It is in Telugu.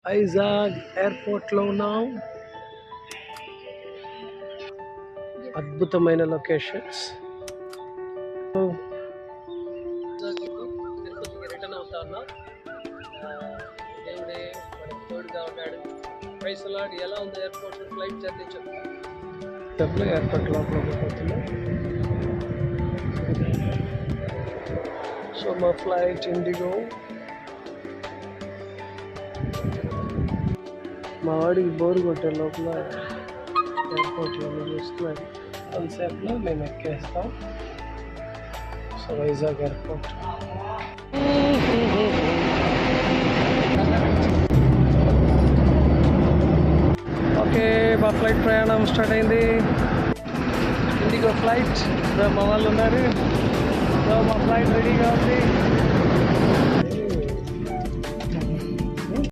వైజాగ్ ఎయిర్పోర్ట్లో ఉన్నాం. అద్భుతమైన లొకేషన్స్. తిరుపతికి రిటర్న్ అవుతా ఉన్నా. దేవుడే మనకు తోడుగా ఉన్నాడు. పైసలాడి ఎలా ఉంది ఎయిర్పోర్ట్ ఫ్లైట్ జర్నీ చెప్పు. ఎయిర్పోర్ట్ లోపలికి పోతున్నాం. సో మా ఫ్లైట్ ఇండిగో. మా వాడికి బోరు కొట్టే లోపల ఎయిర్పోర్ట్లో చూస్తున్నాడు. కాన్సెప్ట్లో మేము ఎక్కేస్తాం. So Vizag airport. ఓకే, మా ఫ్లైట్ ప్రయాణం స్టార్ట్ అయింది. IndiGo flight. మా వాళ్ళు ఉన్నారు. సో మా ఫ్లైట్ రెడీగా ఉంది.